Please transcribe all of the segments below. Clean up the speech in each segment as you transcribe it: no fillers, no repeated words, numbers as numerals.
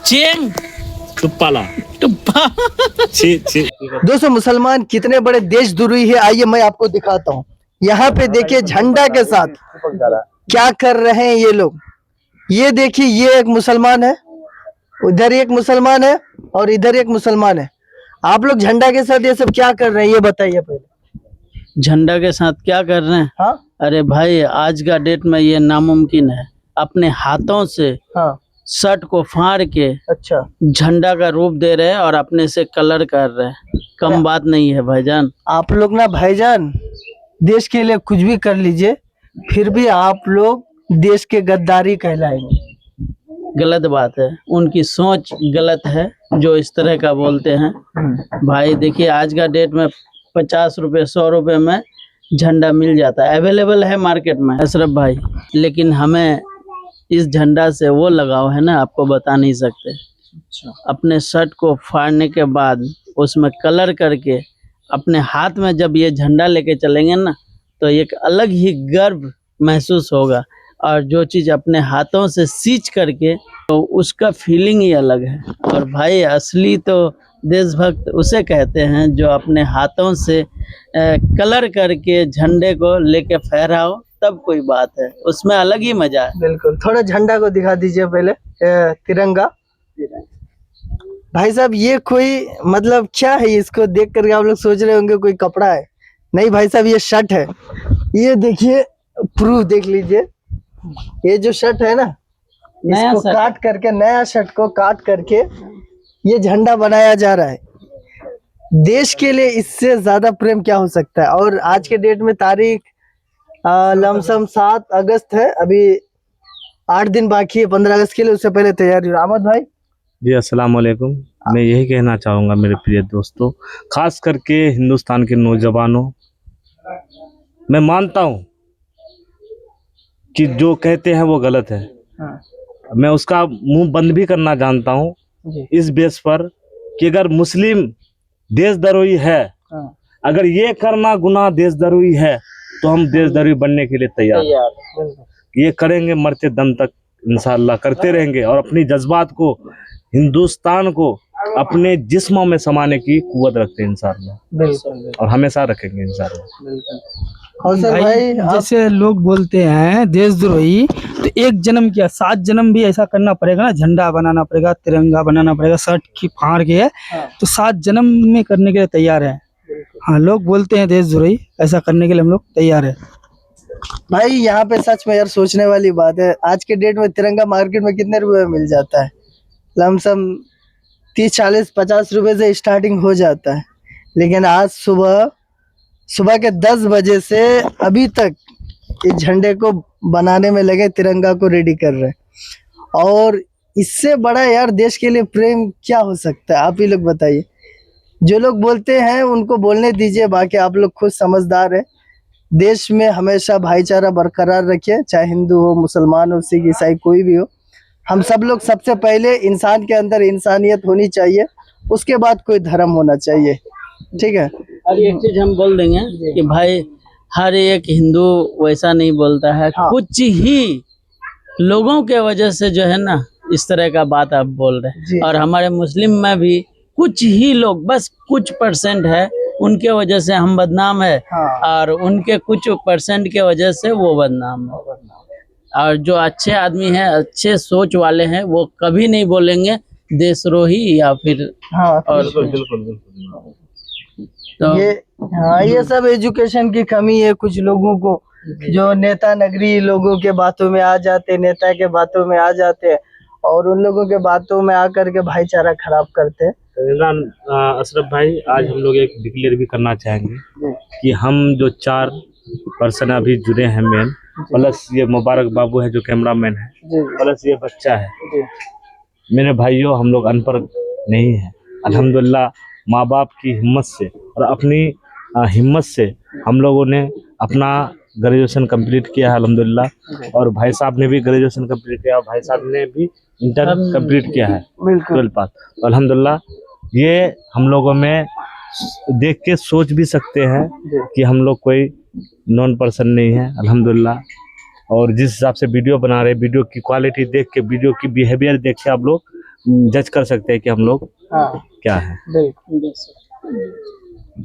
Cheng तुप्पाला टुप्पा। दोस्तों मुसलमान कितने बड़े देशद्रोही है, आइए मैं आपको दिखाता हूँ। यहाँ पे देखिए झंडा के साथ क्या कर रहे हैं ये लोग। ये देखिए, ये एक मुसलमान है, उधर एक मुसलमान है और इधर एक मुसलमान है। आप लोग झंडा के साथ ये सब क्या कर रहे हैं, ये बताइए पहले। झंडा के साथ क्या कर रहे हैं? हाँ अरे भाई, आज का डेट में ये नामुमकिन है। अपने हाथों से हाँ, शर्ट को फाड़ के अच्छा झंडा का रूप दे रहे हैं और अपने से कलर कर रहे हैं। कम बात नहीं है भाईजान। आप लोग ना भाईजान देश के लिए कुछ भी कर लीजिए, फिर भी आप लोग देश के गद्दारी कहलाएंगे। गलत बात है, उनकी सोच गलत है जो इस तरह का बोलते हैं। भाई देखिए, आज का डेट में 50 रुपए 100 रुपए में झंडा मिल जाता है, अवेलेबल है मार्केट में अशरफ भाई। लेकिन हमें इस झंडा से वो लगाव है ना, आपको बता नहीं सकते। अपने शर्ट को फाड़ने के बाद उसमें कलर करके अपने हाथ में जब ये झंडा लेके चलेंगे ना, तो एक अलग ही गर्व महसूस होगा। और जो चीज़ अपने हाथों से सींच करके, तो उसका फीलिंग ही अलग है। और भाई असली तो देशभक्त उसे कहते हैं जो अपने हाथों से कलर करके झंडे को लेके फहराओ, तब कोई बात है, उसमें अलग ही मजा है। बिल्कुल, थोड़ा झंडा को दिखा दीजिए पहले, तिरंगा। भाई साहब ये कोई मतलब क्या है, इसको देख करके आप लोग सोच रहे होंगे कोई कपड़ा है। नहीं भाई साहब, ये शर्ट है। ये देखिए, प्रूफ देख लीजिए। ये जो शर्ट है ना, नया इसको शर्ट। काट करके, नया शर्ट को काट करके ये झंडा बनाया जा रहा है। देश के लिए इससे ज्यादा प्रेम क्या हो सकता है। और आज के डेट में तारीख लमसम 7 अगस्त है, अभी 8 दिन बाकी है 15 अगस्त के लिए। उससे पहले तैयारी। अहमद भाई जी, अस्सलाम वालेकुम। मैं यही कहना चाहूँगा मेरे प्रिय दोस्तों, खास करके हिंदुस्तान के नौजवानों, मैं मानता हूँ कि जो कहते हैं वो गलत है। मैं उसका मुंह बंद भी करना जानता हूँ जी। इस बेस पर कि अगर मुस्लिम देशद्रोही है, अगर ये करना गुनाह देशद्रोही है, तो हम देशद्रोही बनने के लिए तैयार हैं। ये करेंगे मरते दम तक, इंशाअल्लाह करते रहेंगे। और अपनी जज्बात को, हिंदुस्तान को अपने जिस्मों में समाने की कुव्वत रखते हैं इंशाअल्लाह, बिल्कुल। और हमेशा रखेंगे इंशाअल्लाह। कौशल भाई जैसे लोग बोलते हैं देशद्रोही, तो एक जन्म क्या 7 जन्म भी ऐसा करना पड़ेगा ना। झंडा बनाना पड़ेगा, तिरंगा बनाना पड़ेगा, शर्ट की फाड़ के, तो 7 जन्म में करने के लिए तैयार है। हाँ, लोग बोलते हैं देशद्रोही, ऐसा करने के लिए हम लोग तैयार है। भाई यहाँ पे सच में यार सोचने वाली बात है। आज के डेट में तिरंगा मार्केट में कितने रुपए में मिल जाता है? लमसम 30 40 50 रुपए से स्टार्टिंग हो जाता है। लेकिन आज सुबह के 10 बजे से अभी तक इस झंडे को बनाने में लगे, तिरंगा को रेडी कर रहे हैं। और इससे बड़ा यार देश के लिए प्रेम क्या हो सकता है, आप ही लोग बताइए। जो लोग बोलते हैं उनको बोलने दीजिए, बाकी आप लोग खुद समझदार है। देश में हमेशा भाईचारा बरकरार रखिए, चाहे हिंदू हो, मुसलमान हो, सिख ईसाई कोई भी हो। हम सब लोग सबसे पहले इंसान के अंदर इंसानियत होनी चाहिए, उसके बाद कोई धर्म होना चाहिए। ठीक है। और एक चीज हम बोल देंगे कि भाई हर एक हिंदू वैसा नहीं बोलता है। हाँ। कुछ ही लोगों के वजह से जो है ना, इस तरह का बात आप बोल रहे जी। हैं। और हमारे मुस्लिम में भी कुछ ही लोग, बस कुछ परसेंट है, उनके वजह से हम बदनाम है। हाँ। और उनके कुछ परसेंट के वजह से वो बदनाम है। और जो अच्छे आदमी हैं, अच्छे सोच वाले हैं, वो कभी नहीं बोलेंगे देशद्रोही या फिर हाँ और बिल्कुल। तो ये सब एजुकेशन की कमी है कुछ लोगों को, जो नेता नगरी लोगों के बातों में आ जाते, नेता के बातों में आ जाते और उन लोगों के बातों में आकर के भाईचारा खराब करते हैं। इमरान अशरफ भाई, आज हम लोग एक डिक्लेयर भी करना चाहेंगे कि हम जो 4 पर्सन अभी जुड़े हैं मेन, प्लस ये मुबारक बाबू है जो कैमरामैन है, प्लस ये बच्चा है। मेरे भाइयों, हम लोग अनपढ़ नहीं है। अल्हम्दुलिल्लाह माँ बाप की हिम्मत से और अपनी हिम्मत से हम लोगों ने अपना ग्रेजुएशन कंप्लीट किया है अल्हम्दुलिल्लाह। और भाई साहब ने भी ग्रेजुएशन कंप्लीट किया, भाई साहब ने भी इंटर कंप्लीट किया है, 12 पास। तो अल्हम्दुलिल्लाह ये हम लोगों में देख के सोच भी सकते हैं कि हम लोग कोई नॉन पर्सन नहीं है अल्हम्दुलिल्लाह। और जिस हिसाब से वीडियो बना रहे, वीडियो की क्वालिटी देख के, वीडियो की बिहेवियर देख के आप लोग जज कर सकते हैं कि हम लोग हाँ क्या है। बिल्कुल।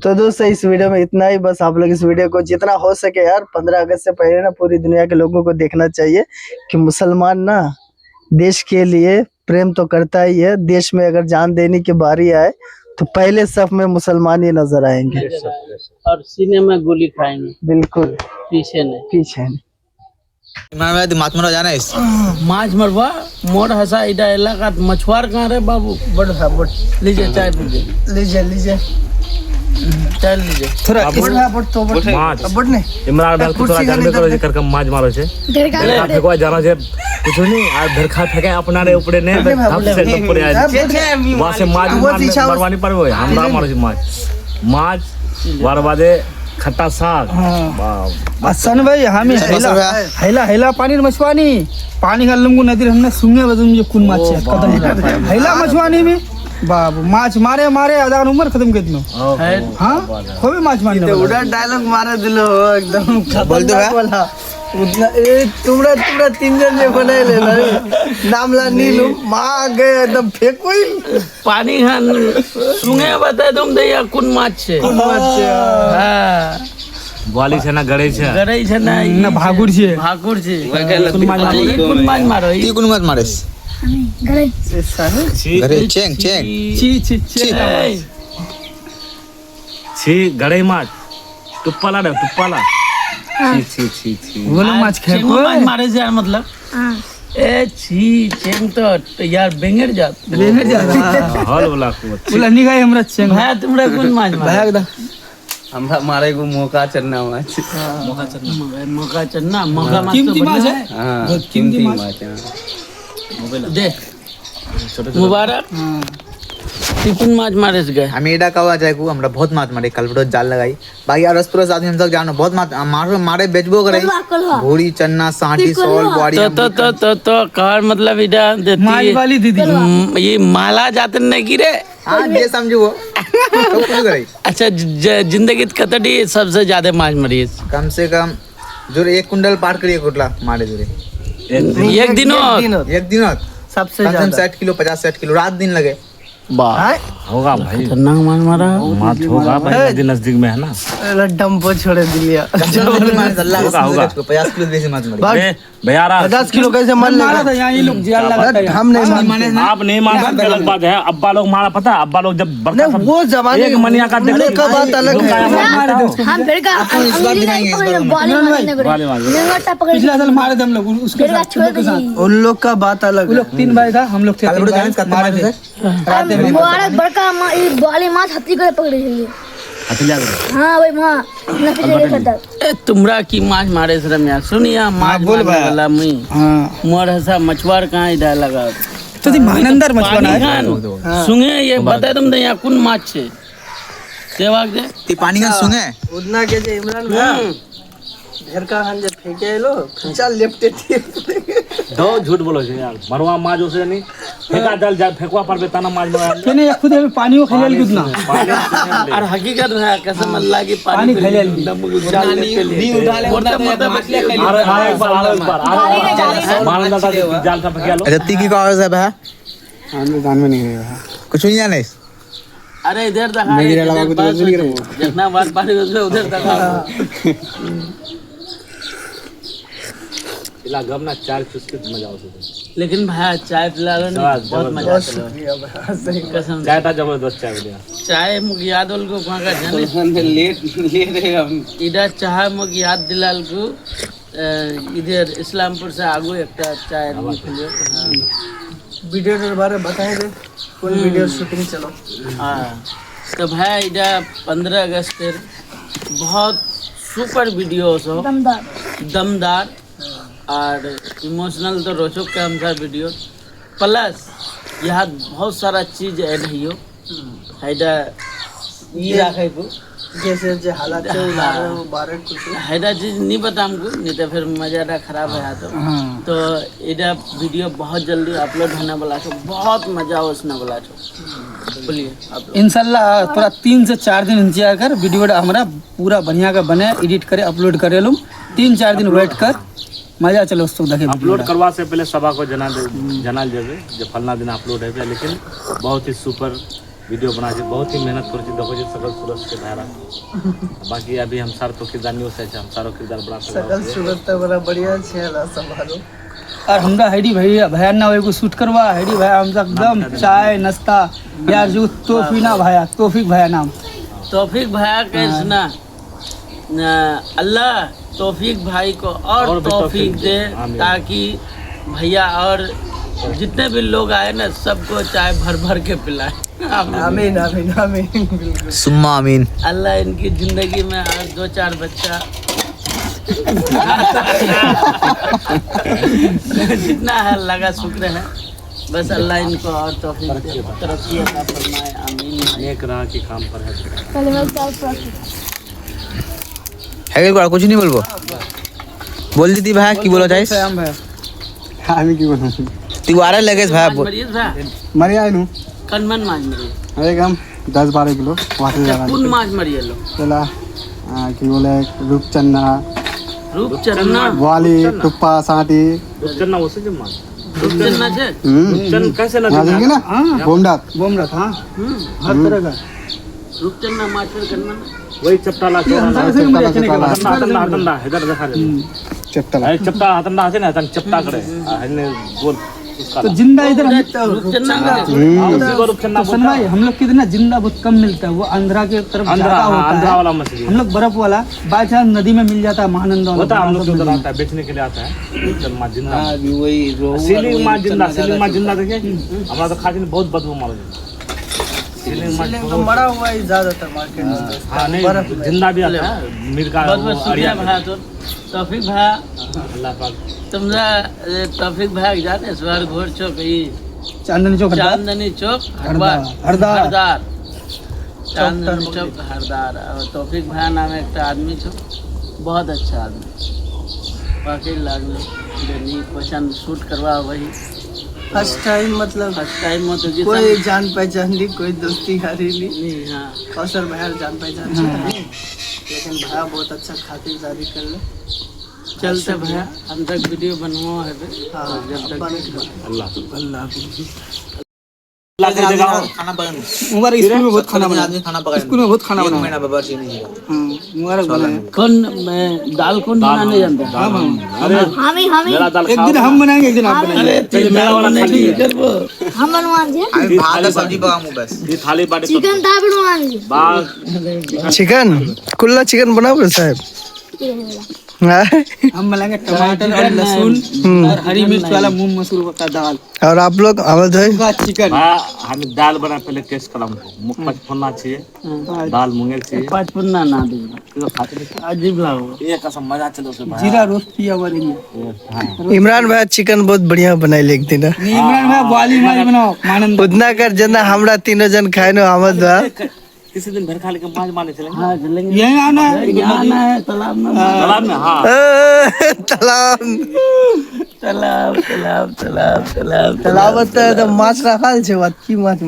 तो दोस्तों इस वीडियो में इतना ही। बस आप लोग इस वीडियो को जितना हो सके यार 15 अगस्त से पहले ना पूरी दुनिया के लोगों को देखना चाहिए कि मुसलमान ना देश के लिए प्रेम तो करता ही है, देश में अगर जान देने की बारी आए तो पहले सफ में मुसलमान ही नजर आएंगे और सीने में गोली खाएंगे, बिल्कुल पीछे नहीं। पीछे नहीं। मात मरा जाना इस माछ मरवा मोर हसा इडा इलाका मछुआर कहाँ रे बाबू? बड़ लीजिए चाय पीजिए, लीजिए लीजिए चाय लीजिए। थोड़ा बड़ तो बड़ माछ बड़ नहीं इमरान भाई तो थोड़ा जानबे करो जे करके माछ मारो छे धरखा फेंकवा जाना छे कुछ नहीं आ धरखा फेंके अपना रे ऊपरे ने धप से एकदम पड़े आ वहां से माछ मरवानी पड़वे हमरा मारो छे माछ बरबादे खट्टा साग सन भाई हमें हैला हैला पानी मछवानी पानी का लंगू नदी हमने सुंगे बदम जो कुन माछ कदम हैला मछवानी में बाबू माछ मारे मारे आधा उम्र खत्म कर दिनो। हाँ खोबे माछ मारने तो उड़ा डायलॉग मारे दिलो एकदम बोल दो बोला उतना ए तुमरा तीन जन ने बनाए ले नाम ला नीलू मां गए एकदम फेंकोई पानी हन सुंगे बता तुम दैया कुन माछ छे? हां वाली छे ना गड़े छे ना भागुर छे कुन माछ मारो ती कुन मत मारेस गरे घरे चेंग छी गड़े माछ टुप्पाला रे टुप्पाला छी वो लोग माछ खाए चेंगो माछ मारे से यार मतलब ए छी चेंग तो यार बेंगड़ जा हल वाला को बोला नहीं खाए हमरा चेंग भाई तुमरा कुन माछ मारे? भाग दा हमरा मारे को मौका चढ़ना माछ मौका चन्ना मौका माछ कीमती तो माछ बढ़िया है हाँ बहुत कीमती माछ हाँ। दे मुबारक तिकुन माछ मारे से गए हम एडा कवा जाय को हमरा बहुत मात मारे कल बड़ो जाल लगाई बाकी यार रसपुरस आदमी हम सब जानो बहुत मात मारे बेचबो करे घोड़ी चन्ना सांटी सोल बुआड़ी तो कार मतलब इडा देती माछ वाली दीदी ये माला जाते नहीं गिरे। हां ये समझो वो तो कुछ करे अच्छा जिंदगी कतड़ी सबसे ज्यादा माछ मरी कम से कम जो 1 कुंडल पार करिए कोटला मारे जोरे एक दिन एक दिन सबसे कम से कम ज्यादा 60 किलो 50-60 किलो रात दिन लगे होगा भाई खतरनाक माछ मारा माछ होगा भाई नदी नजदीक में है ना डंपो छोड़े दिलिया होगा 50 किलो बेसी माछ मारे भैया 50 किलो कैसे मन मारा था यहाँ ये लोग जाल लगाता है हम नहीं माने आप नहीं मान सकते अलग बात है। अब्बा लोग मारा पता है अब्बा लोग जब बड़का नहीं वो जमाने एक मनिया का उम्र का बात अलग है। हम फिर का इस बार दिखाएंगे इस बार पिछला साल मारे थे हम लोग उसके साथ उन लोग के साथ उन लोग का बात अलग वो लोग 3 भाई था हम लोग थे कल बड़ो जाने का मारे थे रात में बड़का बाली माछ हत्ती करे पकड़े छलिए हथिया गए हां भाई मां न फिर करता तुमरा की माछ मारे से रम्या सुनिया माछ बोल वाला मुई हां मोर हसा मछुआर कहाँ इधर लगा तो ती मानंदर मछवाना है खान सुंगे ये बता तुम दे यहाँ कुन माछ छे सेवाक दे ती पानी का सुंगे उतना के जे इमरान भाई घर का हन जे फेंके लो चल लेपटे थी दो झूठ बोलो छे यार मरवा माछ उसे नहीं फेंका जल जा फेंकवा पर बेताना माछ मारा तने खुद में पानी को खेल कितना और हकीकत है कसम अल्लाह की पानी खेल नहीं उठा ले अरे एक बार मारन दादा जाल था फेंका लो अच्छा ती की का है भाई हम दान में नहीं गए कुछ नहीं जाने अरे इधर तक जितना बात पानी उधर तक इला गमना चार चुस्के मजा आवत लेकिन भाई चाय पिला लो ना बहुत मजा आता है कसम चाय था जबरदस्त चाय दिया चाय मुझ याद होल को कहाँ का जाने हम लेट ले रहे हम इधर चाय मुझ याद दिलाल को इधर इस्लामपुर से आगू एक चाय निकलियो वीडियो के बारे में बताएं दे कोई वीडियो शूटिंग चलो हाँ तो भाई इधर 15 अगस्त बहुत सुपर वीडियो हो दमदार और इमोशनल तो रोचक के अनुसार वीडियो प्लस यहाँ बहुत सारा चीज ऐड है हैडा ये रखे को जैसे जो हालात चल रहा है वो बारे कुछ हैडा चीज नहीं पता हमको नहीं तो फिर मजा खराब है तो इधर वीडियो बहुत जल्दी अपलोड होने वाला है बहुत मजा उसने वाला है बोलिए आप इंशाल्लाह पूरा 3 से 4 दिन इंतजार कर वीडियो हमारा पूरा बढ़िया का बने एडिट करे अपलोड करे लोग 3-4 दिन वेट कर मजा चलो उस देखे अपलोड करवा से पहले सभा को जना देवे जो फलना दिन अपलोड है, लेकिन बहुत ही सुपर वीडियो बना के बहुत ही मेहनत कर देखो जी सकल सूरज के धारा। बाकी अभी हम सार तो किरदार नहीं हो सकते, हम सारो किरदार बना सकल सूरत तो बड़ा बढ़िया छे ना संभालो। और हमरा हेडी भैया ना एगो शूट करवा हेडी भैया हम एकदम चाय नाश्ता यार जो तोफी ना भैया तौफीक भैया नाम तौफीक भैया कैसना अल्लाह तौफीक भाई को और भी तौफीक दे, आमीन। ताकि भैया और जितने भी लोग आए ना सबको चाय भर भर के पिलाए। आमीन आमीन आमीन बिल्कुल। सुम्मा अमीन। अल्लाह इनकी जिंदगी में और 2-4 बच्चा जितना है लगा शुक्र है, बस अल्लाह इनको और तौफीक दे, तरक्की अता फरमाए। आमीन। एक राह के काम पर है। पहले मैं चाय पी है कुछ नहीं बोलबो बोल दी भाई की बोलो चाहिए हम भैया আমি কি বলবো तिवारा लगे भाई माज मरीज भाई মারি আইনু कनमन माज मरीज আরে কাম 10-12 কিলো ওয়াটে জানা कौन माज मरिए लो চলা কি বলে রূপচন্না रूपचंद वाली टुप्पा साटी चन्ना वैसे जो मान रूपचंद छे चन्न कैसे ना नाजेंगे ना बोमडात बोमरत हाँ हर तरह का रूपचंद माज पर कनमन वही चपटाला हतंडा इधर देखा रे चप्पला अरे चपटा हतंडा है ना तन चपटा करे हने बोल उसका तो जिंदा इधर रूपचंद उसी को रूपचन्ना तो सुन भाई हम लोग के इधर ना जिंदा बहुत कम मिलता है, वो आंध्रा के तरफ आंध्रा ज्यादा होता आंध्रा है। वाला मछली हम लोग बर्फ वाला बाई चांस नदी में मिल जाता है, महानंदा वाला होता है, हम लोग उधर आता है बेचने के लिए आता है। चल माँ जिंदा वही सीलिंग माँ जिंदा देखिए हमारा तो खाते बहुत बदबू मारो सीलिंग माँ तो मरा हुआ ही ज्यादातर मार्केट में। हाँ नहीं जिंदा भी आता है मिर्गा बहुत बहुत शुक्रिया भाई। तो तौफीक भाई अल्लाह पाक तुमरा तौफीक भाई जाने स्वर घोर चौक ये चांदनी चौक चांदनी चौक हरदार चांदनी चौक हरदार। और तौफीक भाई नाम एक आदमी छो, बहुत अच्छा आदमी बाकी लागले क्वेश्चन शूट करवा वही फर्स्ट टाइम मतलब फर्स्ट टाइम में तो जितना कोई जान पहचान नहीं, कोई दोस्ती यारी नहीं। नहीं हाँ कौशल भैया जान पहचान नहीं, लेकिन भैया बहुत अच्छा खातिरदारी कर ले। चलते भैया हम तक वीडियो बनवा है हाँ जब तक खाना पकाने मुबारक स्कूल में बहुत खाना बना आदमी खाना पकाने स्कूल में बहुत खाना बना महीना बाबा जी नहीं मुबारक बना है। कौन मैं दाल कौन बनाने जानता है? हमें मेरा दाल एक दिन हम बनाएंगे एक दिन आप बनाएंगे। अरे मेरा वाला नहीं करबो हम बनवा दे अभी भात और सब्जी पकाऊं बस ये थाली बाटे चिकन था बनवा दे बाग चिकन कुल्ला चिकन बनाओ साहब। हम बनाएंगे टमाटर और लहसुन और हरी मिर्च वाला मूंग मसूर का दाल और आप लोग आवाज है का चिकन हमें दाल बना पहले टेस्ट कराऊं मुख पचपना चाहिए दाल मुंगेर चाहिए पचपन्ना ना दे तो खाते नहीं अजीब लागो ये कसम मजा चलो से भाई जीरा रोस्ट किया हुआ देंगे। इमरान भाई चिकन बहुत बढ़िया बनाई एक दिन। इमरान भाई वाली मारी बनाओ मानंद उतना कर जना हमरा तीनों जन खाए नो हमद बा किसी दिन घर खा लेके मांझ मारने चलेंगे हाँ चलेंगे यही आना है आना है तालाब में तालाब में हाँ तालाब तालाब तालाब तालाब तालाब तालाब तो माछ रखल छे बात की माछ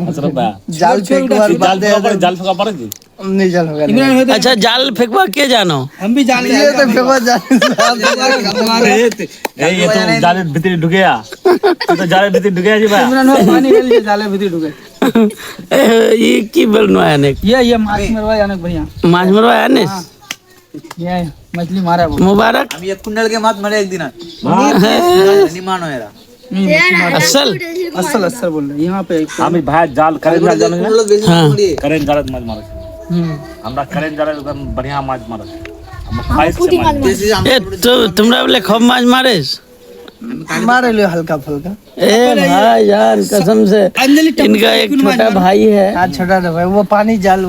जाल फेंक बार बादे जाल फेंका पड़े जी नहीं जाल होगा इमरान भाई तो अच्छा जाल फेंकवा के जानो हम भी जान ये तो फेंकवा जाल ये तो जाले भीतर ढुक गया तो जाले भीतर ढुक गया जी भाई इमरान भाई पानी डाल के जाले भीतर डूबे ये की बनवाया ने ये माछ मरवा जाने भैया माछ मरवाया ने ये मछली मारा वो मुबारक हम ये कुंडल के मात मरे एक दिन नहीं मानो यार असल असल असल बोल रहे यहाँ पे हम भाई जाल करें जाल जाने हाँ करें जाल माछ मारे हमरा करें जाल एकदम बढ़िया माछ मारे हम खाइस से माछ ए तो तुमरा बोले खूब माछ मारेस मारे लियो हल्का फुल्का। ए भाई यार कसम से इनका एक छोटा भाई है हाँ छोटा ना भाई वो पानी जाल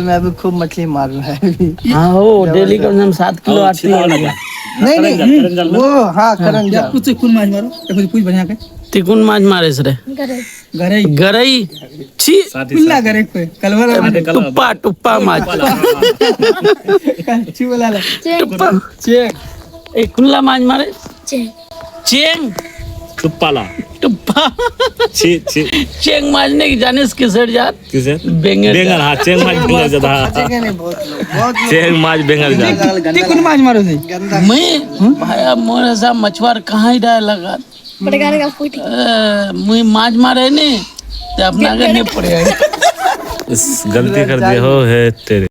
में अभी खूब मछली मार रहा है अभी। हाँ हो डेली कम से कम 7 किलो 8 किलो नहीं वो हाँ करन जाल कुछ कुछ माछ मारो तो कुछ बढ़िया के तिकुन माछ मारेस रे घरे गरई छी पिल्ला घरे पे कलवा टुप्पा माछ ची बोला टुप्पा चेक ए कुल्ला माछ मारे चेंग टुप्पाला टुप्पा छी छी चेंग मारने की जाने से किसर जात किसे बेंगल बेंगल हाँ चेंग माज बेंगल जदा चेंग माज बेंगल जा ती कुन माछ मारो थे मैं भाई मोरे सा मछुआर कहाँ ही डाल लगा प्रकार का फूटी मुझे माछ मारे नहीं तो अपना करने पड़ेगा गलती कर दिया हो है तेरे